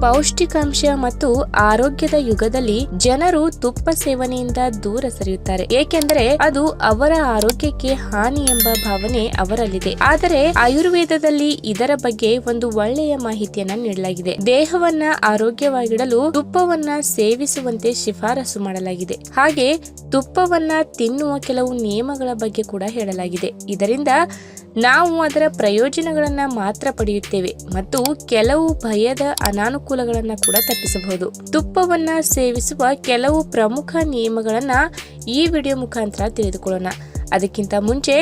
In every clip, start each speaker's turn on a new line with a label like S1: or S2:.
S1: ಪೌಷ್ಟಿಕಾಂಶ ಮತ್ತು ಆರೋಗ್ಯದ ಯುಗದಲ್ಲಿ ಜನರು ತುಪ್ಪ ಸೇವನೆಯಿಂದ ದೂರ ಸರಿಯುತ್ತಾರೆ, ಏಕೆಂದರೆ ಅದು ಅವರ ಆರೋಗ್ಯಕ್ಕೆ ಹಾನಿ ಎಂಬ ಭಾವನೆ ಅವರಲ್ಲಿದೆ. ಆದರೆ ಆಯುರ್ವೇದದಲ್ಲಿ ಇದರ ಬಗ್ಗೆ ಒಂದು ಒಳ್ಳೆಯ ಮಾಹಿತಿಯನ್ನ ನೀಡಲಾಗಿದೆ. ದೇಹವನ್ನ ಆರೋಗ್ಯವಾಗಿಡಲು ತುಪ್ಪವನ್ನ ಸೇವಿಸುವಂತೆ ಶಿಫಾರಸು ಮಾಡಲಾಗಿದೆ. ಹಾಗೆ ತುಪ್ಪವನ್ನ ತಿನ್ನುವ ಕೆಲವು ನಿಯಮಗಳ ಬಗ್ಗೆ ಕೂಡ ಹೇಳಲಾಗಿದೆ. ಇದರಿಂದ ನಾವು ಅದರ ಪ್ರಯೋಜನಗಳನ್ನ ಮಾತ್ರ ಪಡೆಯುತ್ತೇವೆ ಮತ್ತು ಕೆಲವು ಭಯದ ಅನಾನುಕೂಲಗಳನ್ನ ಕೂಡ ತಪ್ಪಿಸಬಹುದು. ತುಪ್ಪವನ್ನ ಸೇವಿಸುವ ಕೆಲವು ಪ್ರಮುಖ ನಿಯಮಗಳನ್ನ ಈ ವಿಡಿಯೋ ಮುಖಾಂತರ ತಿಳಿದುಕೊಳ್ಳೋಣ. ಅದಕ್ಕಿಂತ ಮುಂಚೆ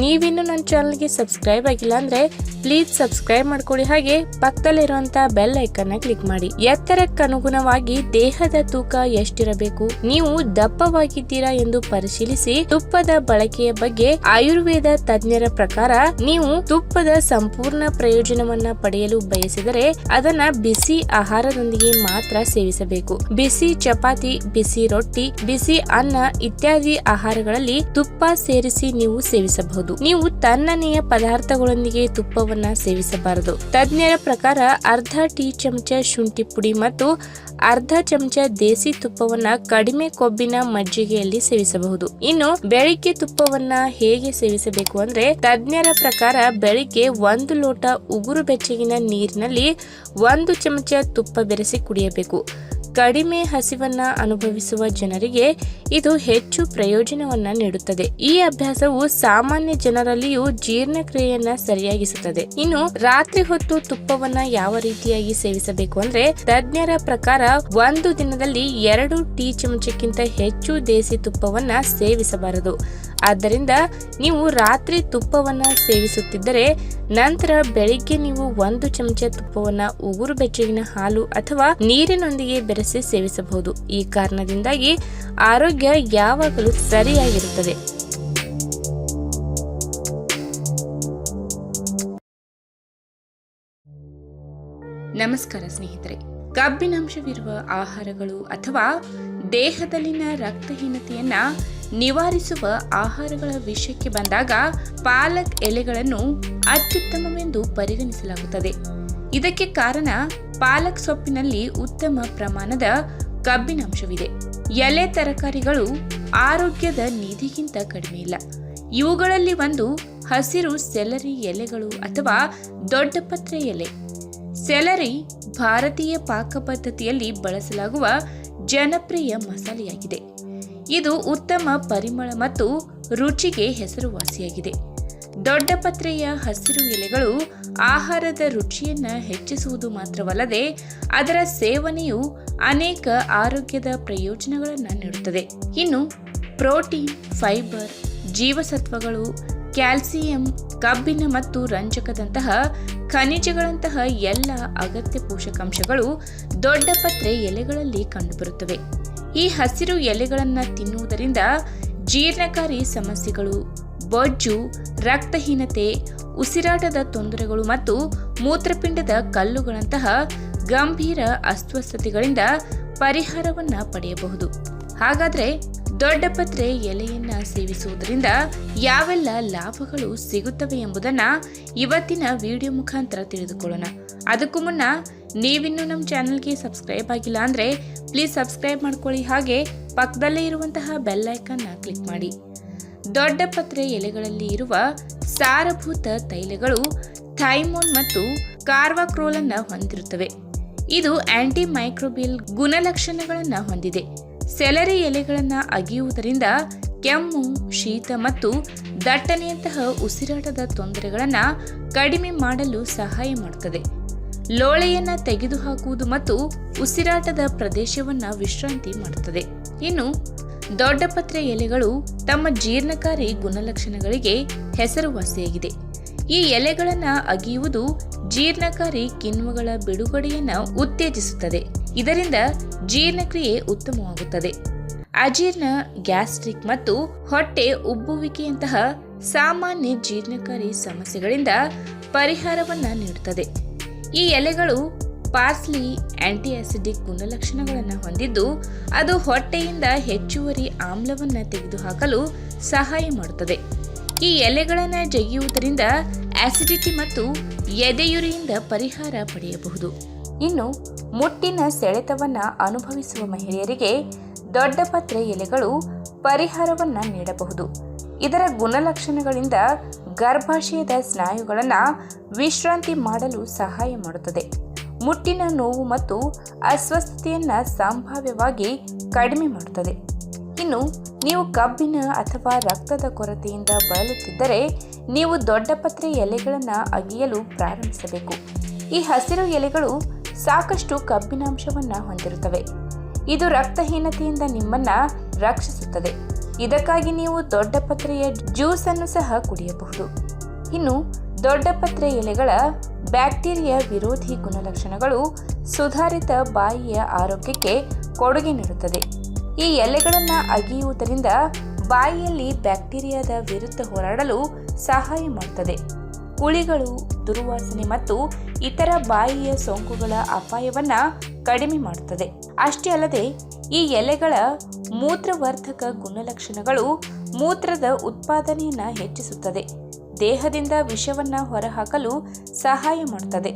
S1: ನೀವಿನ್ನು ನನ್ನ ಚಾನಲ್ಗೆ ಸಬ್ಸ್ಕ್ರೈಬ್ ಆಗಿಲ್ಲ ಅಂದ್ರೆ ಪ್ಲೀಸ್ ಸಬ್ಸ್ಕ್ರೈಬ್ ಮಾಡ್ಕೊಳ್ಳಿ. ಹಾಗೆ ಪಕ್ಕದಲ್ಲಿರುವಂತಹ ಬೆಲ್ ಐಕನ್ ಕ್ಲಿಕ್ ಮಾಡಿ. ಎತ್ತರಕ್ಕನುಗುಣವಾಗಿ ದೇಹದ ತೂಕ ಎಷ್ಟಿರಬೇಕು, ನೀವು ದಪ್ಪವಾಗಿದ್ದೀರಾ ಎಂದು ಪರಿಶೀಲಿಸಿ ತುಪ್ಪದ ಬಳಕೆಯ ಬಗ್ಗೆ ಆಯುರ್ವೇದ ತಜ್ಞರ ಪ್ರಕಾರ ನೀವು ತುಪ್ಪದ ಸಂಪೂರ್ಣ ಪ್ರಯೋಜನವನ್ನ ಪಡೆಯಲು ಬಯಸಿದರೆ ಅದನ್ನ ಬಿಸಿ ಆಹಾರದೊಂದಿಗೆ ಮಾತ್ರ ಸೇವಿಸಬೇಕು. ಬಿಸಿ ಚಪಾತಿ, ಬಿಸಿ ರೊಟ್ಟಿ, ಬಿಸಿ ಅನ್ನ ಇತ್ಯಾದಿ ಆಹಾರಗಳಲ್ಲಿ ತುಪ್ಪ ಸೇರಿಸಿ ನೀವು ಸೇವಿಸಬಹುದು. ನೀವು ತಣ್ಣನೆಯ ಪದಾರ್ಥಗಳೊಂದಿಗೆ ತುಪ್ಪವನ್ನ ಸೇವಿಸಬಾರದು. ತಜ್ಞರ ಪ್ರಕಾರ ಅರ್ಧ ಟೀ ಚಮಚ ಶುಂಠಿ ಪುಡಿ ಮತ್ತು ಅರ್ಧ ಚಮಚ ದೇಸಿ ತುಪ್ಪವನ್ನ ಕಡಿಮೆ ಕೊಬ್ಬಿನ ಮಜ್ಜಿಗೆಯಲ್ಲಿ ಸೇವಿಸಬಹುದು. ಇನ್ನು ಬೆಳಿಗ್ಗೆ ತುಪ್ಪವನ್ನ ಹೇಗೆ ಸೇವಿಸಬೇಕು ಅಂದ್ರೆ ತಜ್ಞರ ಪ್ರಕಾರ ಬೆಳಿಗ್ಗೆ 1 ಲೋಟ ಉಗುರು ಬೆಚ್ಚಗಿನ ನೀರಿನಲ್ಲಿ 1 ಚಮಚ ತುಪ್ಪ ಬೆರೆಸಿ ಕುಡಿಯಬೇಕು. ಕಡಿಮೆ ಹಸಿವನ್ನ ಅನುಭವಿಸುವ ಜನರಿಗೆ ಇದು ಹೆಚ್ಚು ಪ್ರಯೋಜನವನ್ನ ನೀಡುತ್ತದೆ. ಈ ಅಭ್ಯಾಸವು ಸಾಮಾನ್ಯ ಜನರಲ್ಲಿಯೂ ಜೀರ್ಣಕ್ರಿಯೆಯನ್ನ ಸರಿಯಾಗಿಸುತ್ತದೆ. ಇನ್ನು ರಾತ್ರಿ ಹೊತ್ತು ತುಪ್ಪವನ್ನ ಯಾವ ರೀತಿಯಾಗಿ ಸೇವಿಸಬೇಕು ಅಂದ್ರೆ ತಜ್ಞರ ಪ್ರಕಾರ 1 ದಿನದಲ್ಲಿ 2 ಟೀ ಚಮಚಕ್ಕಿಂತ ಹೆಚ್ಚು ದೇಸಿ ತುಪ್ಪವನ್ನ ಸೇವಿಸಬಾರದು. ಆದ್ದರಿಂದ ನೀವು ರಾತ್ರಿ ತುಪ್ಪವನ್ನ ಸೇವಿಸುತ್ತಿದ್ದರೆ ನಂತರ ಬೆಳಿಗ್ಗೆ ನೀವು 1 ಚಮಚ ತುಪ್ಪವನ್ನ ಉಗುರು ಬೆಚ್ಚಗಿನ ಹಾಲು ಅಥವಾ ನೀರಿನೊಂದಿಗೆ ಬೆರೆಸಿ ಸೇವಿಸಬಹುದು. ಈ ಕಾರಣದಿಂದಾಗಿ ಆರೋಗ್ಯ ಯಾವಾಗಲೂ ಸರಿಯಾಗಿರುತ್ತದೆ. ನಮಸ್ಕಾರ ಸ್ನೇಹಿತರೆ, ಕಬ್ಬಿನಾಂಶವಿರುವ ಆಹಾರಗಳು ಅಥವಾ ದೇಹದಲ್ಲಿನ ರಕ್ತಹೀನತೆಯನ್ನ ನಿವಾರಿಸುವ ಆಹಾರಗಳ ವಿಷಯಕ್ಕೆ ಬಂದಾಗ ಪಾಲಕ್ ಎಲೆಗಳನ್ನು ಅತ್ಯುತ್ತಮವೆಂದು ಪರಿಗಣಿಸಲಾಗುತ್ತದೆ. ಇದಕ್ಕೆ ಕಾರಣ ಪಾಲಕ್ ಸೊಪ್ಪಿನಲ್ಲಿ ಉತ್ತಮ ಪ್ರಮಾಣದ ಕಬ್ಬಿನಾಂಶವಿದೆ. ಎಲೆ ತರಕಾರಿಗಳು ಆರೋಗ್ಯದ ನಿಧಿಗಿಂತ ಕಡಿಮೆ ಇಲ್ಲ. ಇವುಗಳಲ್ಲಿ ಒಂದು ಹಸಿರು ಸೆಲರಿ ಎಲೆಗಳು ಅಥವಾ ದೊಡ್ಡಪತ್ರೆ ಎಲೆ. ಸೆಲರಿ ಭಾರತೀಯ ಪಾಕ ಪದ್ಧತಿಯಲ್ಲಿ ಬಳಸಲಾಗುವ ಜನಪ್ರಿಯ ಮಸಾಲೆಯಾಗಿದೆ. ಇದು ಉತ್ತಮ ಪರಿಮಳ ಮತ್ತು ರುಚಿಗೆ ಹೆಸರುವಾಸಿಯಾಗಿದೆ. ದೊಡ್ಡಪತ್ರೆಯ ಹಸಿರು ಎಲೆಗಳು ಆಹಾರದ ರುಚಿಯನ್ನ ಹೆಚ್ಚಿಸುವುದು ಮಾತ್ರವಲ್ಲದೆ ಅದರ ಸೇವನೆಯು ಅನೇಕ ಆರೋಗ್ಯದ ಪ್ರಯೋಜನಗಳನ್ನು ನೀಡುತ್ತದೆ. ಇನ್ನು ಪ್ರೋಟೀನ್, ಫೈಬರ್, ಜೀವಸತ್ವಗಳು, ಕ್ಯಾಲ್ಸಿಯಂ, ಕಬ್ಬಿಣ ಮತ್ತು ರಂಜಕದಂತಹ ಖನಿಜಗಳಂತಹ ಎಲ್ಲ ಅಗತ್ಯ ಪೋಷಕಾಂಶಗಳು ದೊಡ್ಡಪತ್ರೆ ಎಲೆಗಳಲ್ಲಿ ಕಂಡುಬರುತ್ತವೆ. ಈ ಹಸಿರು ಎಲೆಗಳನ್ನು ತಿನ್ನುವುದರಿಂದ ಜೀರ್ಣಕಾರಿ ಸಮಸ್ಯೆಗಳು, ಬೊಜ್ಜು, ರಕ್ತಹೀನತೆ, ಉಸಿರಾಟದ ತೊಂದರೆಗಳು ಮತ್ತು ಮೂತ್ರಪಿಂಡದ ಕಲ್ಲುಗಳಂತಹ ಗಂಭೀರ ಅಸ್ವಸ್ಥತೆಗಳಿಂದ ಪರಿಹಾರವನ್ನ ಪಡೆಯಬಹುದು. ಹಾಗಾದ್ರೆ ದೊಡ್ಡಪತ್ರೆ ಎಲೆಯನ್ನ ಸೇವಿಸುವುದರಿಂದ ಯಾವೆಲ್ಲ ಲಾಭಗಳು ಸಿಗುತ್ತವೆ ಎಂಬುದನ್ನ ಇವತ್ತಿನ ವಿಡಿಯೋ ಮುಖಾಂತರ ತಿಳಿದುಕೊಳ್ಳೋಣ. ಅದಕ್ಕೂ ಮುನ್ನ ನೀವಿನ್ನು ನಮ್ಮ ಚಾನಲ್ಗೆ ಸಬ್ಸ್ಕ್ರೈಬ್ ಆಗಿಲ್ಲ ಅಂದ್ರೆ ಪ್ಲೀಸ್ ಸಬ್ಸ್ಕ್ರೈಬ್ ಮಾಡ್ಕೊಳ್ಳಿ. ಹಾಗೆ ಪಕ್ಕದಲ್ಲೇ ಇರುವಂತಹ ಬೆಲ್ ಐಕಾನ್ ಕ್ಲಿಕ್ ಮಾಡಿ. ದೊಡ್ಡಪತ್ರೆ ಎಲೆಗಳಲ್ಲಿ ಇರುವ ಸಾರಭೂತ ತೈಲಗಳು ಥೈಮೋನ್ ಮತ್ತು ಕಾರ್ವಾಕ್ರೋಲ್ ಅನ್ನ ಹೊಂದಿರುತ್ತವೆ. ಇದು ಆಂಟಿ ಮೈಕ್ರೋಬಿಯಲ್ ಗುಣಲಕ್ಷಣಗಳನ್ನ ಹೊಂದಿದೆ. ಸೆಲರಿ ಎಲೆಗಳನ್ನ ಅಗಿಯುವುದರಿಂದ ಕೆಮ್ಮು, ಶೀತ ಮತ್ತು ದಟ್ಟಣೆಯಂತಹ ಉಸಿರಾಟದ ತೊಂದರೆಗಳನ್ನ ಕಡಿಮೆ ಮಾಡಲು ಸಹಾಯ ಮಾಡುತ್ತದೆ. ಲೋಳೆಯನ್ನ ತೆಗೆದುಹಾಕುವುದು ಮತ್ತು ಉಸಿರಾಟದ ಪ್ರದೇಶವನ್ನ ವಿಶ್ರಾಂತಿ ಮಾಡುತ್ತದೆ. ಇನ್ನು ದೊಡ್ಡಪತ್ರೆ ಎಲೆಗಳು ತಮ್ಮ ಜೀರ್ಣಕಾರಿ ಗುಣಲಕ್ಷಣಗಳಿಗೆ ಹೆಸರುವಾಸಿಯಾಗಿದೆ. ಈ ಎಲೆಗಳನ್ನ ಅಗಿಯುವುದು ಜೀರ್ಣಕಾರಿ ಕಿಣ್ವಗಳ ಬಿಡುಗಡೆಯನ್ನ ಉತ್ತೇಜಿಸುತ್ತದೆ. ಇದರಿಂದ ಜೀರ್ಣಕ್ರಿಯೆ ಉತ್ತಮವಾಗುತ್ತದೆ. ಅಜೀರ್ಣ, ಗ್ಯಾಸ್ಟ್ರಿಕ್ ಮತ್ತು ಹೊಟ್ಟೆ ಉಬ್ಬುವಿಕೆಯಂತಹ ಸಾಮಾನ್ಯ ಜೀರ್ಣಕಾರಿ ಸಮಸ್ಯೆಗಳಿಂದ ಪರಿಹಾರವನ್ನ ನೀಡುತ್ತದೆ. ಈ ಎಲೆಗಳು ಪಾರ್ಸ್ಲಿ ಆಂಟಿ ಆಸಿಡಿಕ್ ಗುಣಲಕ್ಷಣಗಳನ್ನು ಹೊಂದಿದ್ದು ಅದು ಹೊಟ್ಟೆಯಿಂದ ಹೆಚ್ಚುವರಿ ಆಮ್ಲವನ್ನು ತೆಗೆದುಹಾಕಲು ಸಹಾಯ ಮಾಡುತ್ತದೆ. ಈ ಎಲೆಗಳನ್ನು ಜಗಿಯುವುದರಿಂದ ಆಸಿಡಿಟಿ ಮತ್ತು ಎದೆಯುರಿಯಿಂದ ಪರಿಹಾರ ಪಡೆಯಬಹುದು. ಇನ್ನು ಮುಟ್ಟಿನ ಸೆಳೆತವನ್ನ ಅನುಭವಿಸುವ ಮಹಿಳೆಯರಿಗೆ ದೊಡ್ಡಪತ್ರೆ ಎಲೆಗಳು ಪರಿಹಾರವನ್ನ ನೀಡಬಹುದು. ಇದರ ಗುಣಲಕ್ಷಣಗಳಿಂದ ಗರ್ಭಾಶಯದ ಸ್ನಾಯುಗಳನ್ನು ವಿಶ್ರಾಂತಿ ಮಾಡಲು ಸಹಾಯ ಮಾಡುತ್ತದೆ. ಮುಟ್ಟಿನ ನೋವು ಮತ್ತು ಅಸ್ವಸ್ಥತೆಯನ್ನ ಸಂಭಾವ್ಯವಾಗಿ ಕಡಿಮೆ ಮಾಡುತ್ತದೆ. ಇನ್ನು ನೀವು ಕಬ್ಬಿನ ಅಥವಾ ರಕ್ತದ ಕೊರತೆಯಿಂದ ಬಳಲುತ್ತಿದ್ದರೆ ನೀವು ದೊಡ್ಡಪತ್ರೆ ಎಲೆಗಳನ್ನು ಅಗಿಯಲು ಪ್ರಾರಂಭಿಸಬೇಕು. ಈ ಹಸಿರು ಎಲೆಗಳು ಸಾಕಷ್ಟು ಕಬ್ಬಿನಾಂಶವನ್ನು ಹೊಂದಿರುತ್ತವೆ. ಇದು ರಕ್ತಹೀನತೆಯಿಂದ ನಿಮ್ಮನ್ನ ರಕ್ಷಿಸುತ್ತದೆ. ಇದಕ್ಕಾಗಿ ನೀವು ದೊಡ್ಡಪತ್ರೆಯ ಜ್ಯೂಸ್ ಅನ್ನು ಸಹ ಕುಡಿಯಬಹುದು. ಇನ್ನು ದೊಡ್ಡಪತ್ರೆ ಎಲೆಗಳ ಬ್ಯಾಕ್ಟೀರಿಯಾ ವಿರೋಧಿ ಗುಣಲಕ್ಷಣಗಳು ಸುಧಾರಿತ ಬಾಯಿಯ ಆರೋಗ್ಯಕ್ಕೆ ಕೊಡುಗೆ ನೀಡುತ್ತದೆ. ಈ ಎಲೆಗಳನ್ನು ಅಗಿಯುವುದರಿಂದ ಬಾಯಿಯಲ್ಲಿ ಬ್ಯಾಕ್ಟೀರಿಯಾದ ವಿರುದ್ಧ ಹೋರಾಡಲು ಸಹಾಯ ಮಾಡುತ್ತದೆ. ಕುಳಿಗಳು, ದುರ್ವಾಸನೆ ಮತ್ತು ಇತರ ಬಾಯಿಯ ಸೋಂಕುಗಳ ಅಪಾಯವನ್ನ ಕಡಿಮೆ ಮಾಡುತ್ತದೆ. ಅಷ್ಟೇ ಅಲ್ಲದೆ ಈ ಎಲೆಗಳ ಮೂತ್ರವರ್ಧಕ ಗುಣಲಕ್ಷಣಗಳು ಮೂತ್ರದ ಉತ್ಪಾದನೆಯನ್ನ ಹೆಚ್ಚಿಸುತ್ತದೆ. ದೇಹದಿಂದ ವಿಷವನ್ನ ಹೊರಹಾಕಲು ಸಹಾಯ ಮಾಡುತ್ತದೆ.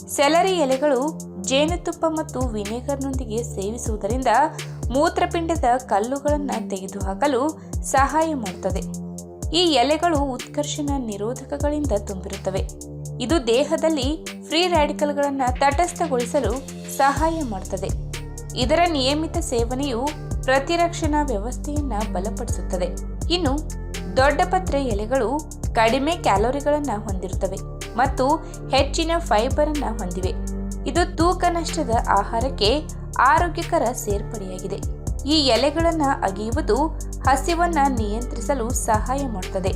S1: ಸೆಲರಿ ಎಲೆಗಳು ಜೇನುತುಪ್ಪ ಮತ್ತು ವಿನೆಗರ್ನೊಂದಿಗೆ ಸೇವಿಸುವುದರಿಂದ ಮೂತ್ರಪಿಂಡದ ಕಲ್ಲುಗಳನ್ನು ತೆಗೆದುಹಾಕಲು ಸಹಾಯ ಮಾಡುತ್ತದೆ. ಈ ಎಲೆಗಳು ಉತ್ಕರ್ಷಣ ನಿರೋಧಕಗಳಿಂದ ತುಂಬಿರುತ್ತವೆ. ಇದು ದೇಹದಲ್ಲಿ ಫ್ರೀ ರ್ಯಾಡಿಕಲ್ಗಳನ್ನು ತಟಸ್ಥಗೊಳಿಸಲು ಸಹಾಯ ಮಾಡುತ್ತದೆ. ಇದರ ನಿಯಮಿತ ಸೇವನೆಯು ಪ್ರತಿರಕ್ಷಣಾ ವ್ಯವಸ್ಥೆಯನ್ನು ಬಲಪಡಿಸುತ್ತದೆ. ಇನ್ನು ದೊಡ್ಡಪತ್ರೆ ಎಲೆಗಳು ಕಡಿಮೆ ಕ್ಯಾಲೋರಿಗಳನ್ನು ಹೊಂದಿರುತ್ತವೆ ಮತ್ತು ಹೆಚ್ಚಿನ ಫೈಬರ್ ಅನ್ನು ಹೊಂದಿವೆ. ಇದು ತೂಕ ನಷ್ಟದ ಆಹಾರಕ್ಕೆ ಆರೋಗ್ಯಕರ ಸೇರ್ಪಡೆಯಾಗಿದೆ. ಈ ಎಲೆಗಳನ್ನು ಅಗಿಯುವುದು ಹಸಿವನ್ನ ನಿಯಂತ್ರಿಸಲು ಸಹಾಯ ಮಾಡುತ್ತದೆ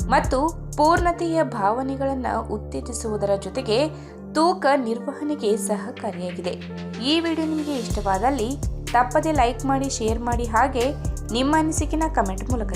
S1: ಮತ್ತು ಪೂರ್ಣತೆಯ ಭಾವನೆಗಳನ್ನು ಉತ್ತೇಜಿಸುವುದರ ಜೊತೆಗೆ ತೂಕ ನಿರ್ವಹಣೆಗೆ ಸಹಕಾರಿಯಾಗಿದೆ. ಈ ವಿಡಿಯೋ ನಿಮಗೆ ಇಷ್ಟವಾದಲ್ಲಿ ತಪ್ಪದೆ ಲೈಕ್ ಮಾಡಿ, ಶೇರ್ ಮಾಡಿ, ಹಾಗೆ ನಿಮ್ಮ ಅನಿಸಿಕೆನ ಕಮೆಂಟ್ ಮೂಲಕ